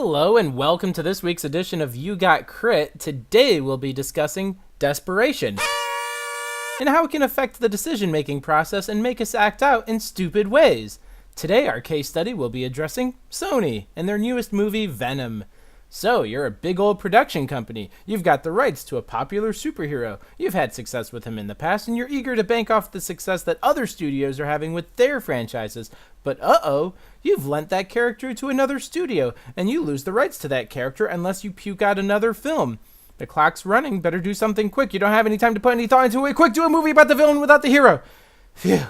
Hello and welcome to this week's edition of You Got Crit. Today we'll be discussing desperation and how it can affect the decision-making process and make us act out in stupid ways. Today our case study will be addressing Sony and their newest movie, Venom. So, you're a big old production company. You've got the rights to a popular superhero. You've had success with him in the past, and you're eager to bank off the success that other studios are having with their franchises. But you've lent that character to another studio, and you lose the rights to that character unless you puke out another film. The clock's running, better do something quick. You don't have any time to put any thought into it. Quick, do a movie about the villain without the hero. Phew,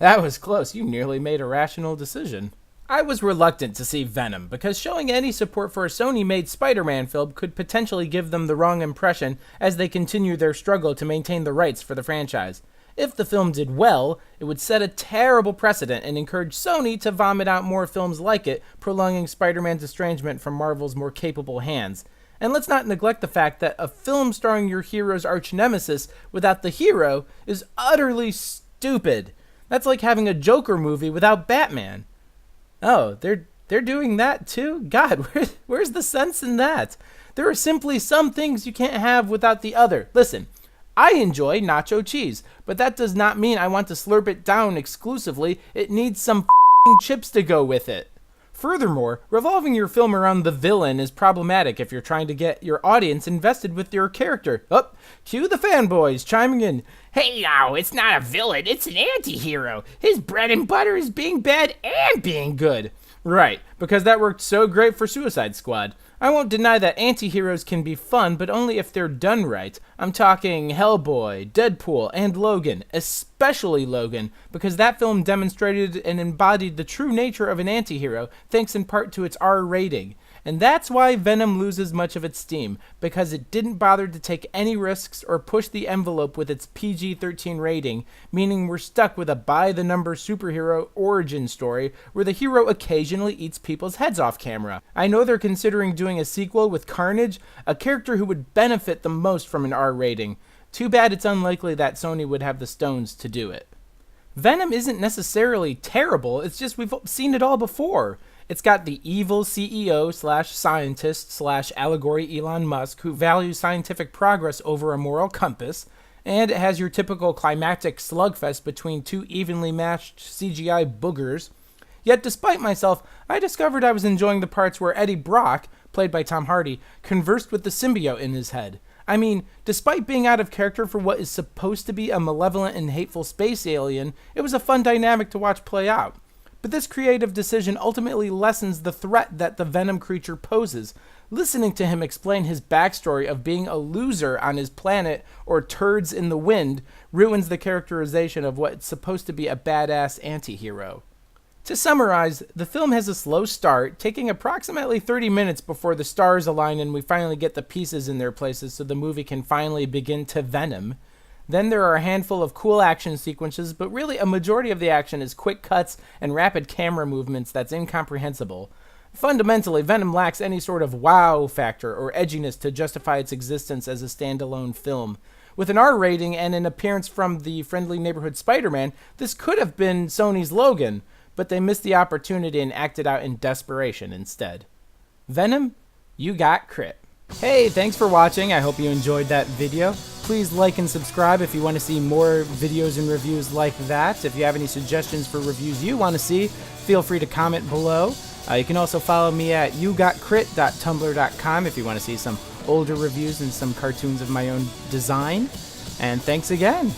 that was close. You nearly made a rational decision. I was reluctant to see Venom because showing any support for a Sony-made Spider-Man film could potentially give them the wrong impression as they continue their struggle to maintain the rights for the franchise. If the film did well, it would set a terrible precedent and encourage Sony to vomit out more films like it, prolonging Spider-Man's estrangement from Marvel's more capable hands. And let's not neglect the fact that a film starring your hero's arch-nemesis without the hero is utterly stupid. That's like having a Joker movie without Batman. Oh, they're doing that too? God, where's the sense in that? There are simply some things you can't have without the other. Listen, I enjoy nacho cheese, but that does not mean I want to slurp it down exclusively. It needs some chips to go with it. Furthermore, revolving your film around the villain is problematic if you're trying to get your audience invested with your character. Cue the fanboys chiming in. Hey now, it's not a villain, it's an anti-hero. His bread and butter is being bad and being good. Right, because that worked so great for Suicide Squad. I won't deny that anti-heroes can be fun, but only if they're done right. I'm talking Hellboy, Deadpool, and Logan, especially Logan, because that film demonstrated and embodied the true nature of an anti-hero, thanks in part to its R rating. And that's why Venom loses much of its steam, because it didn't bother to take any risks or push the envelope with its PG-13 rating, meaning we're stuck with a by-the-number superhero origin story where the hero occasionally eats people's heads off camera. I know they're considering doing a sequel with Carnage, a character who would benefit the most from an R rating. Too bad it's unlikely that Sony would have the stones to do it. Venom isn't necessarily terrible, it's just we've seen it all before. It's got the evil CEO/scientist/allegory Elon Musk who values scientific progress over a moral compass, and it has your typical climactic slugfest between two evenly matched CGI boogers. Yet despite myself, I discovered I was enjoying the parts where Eddie Brock, played by Tom Hardy, conversed with the symbiote in his head. I mean, despite being out of character for what is supposed to be a malevolent and hateful space alien, it was a fun dynamic to watch play out. But this creative decision ultimately lessens the threat that the Venom creature poses. Listening to him explain his backstory of being a loser on his planet or turds in the wind ruins the characterization of what's supposed to be a badass anti-hero. To summarize, the film has a slow start, taking approximately 30 minutes before the stars align and we finally get the pieces in their places so the movie can finally begin to Venom. Then there are a handful of cool action sequences, but really a majority of the action is quick cuts and rapid camera movements that's incomprehensible. Fundamentally, Venom lacks any sort of wow factor or edginess to justify its existence as a standalone film. With an R rating and an appearance from the friendly neighborhood Spider-Man, this could have been Sony's Logan, but they missed the opportunity and acted out in desperation instead. Venom, you got crit. Hey, thanks for watching. I hope you enjoyed that video. Please like and subscribe if you want to see more videos and reviews like that. If you have any suggestions for reviews you want to see, feel free to comment below. You can also follow me at YouGotCrit.tumblr.com if you want to see some older reviews and some cartoons of my own design. And thanks again.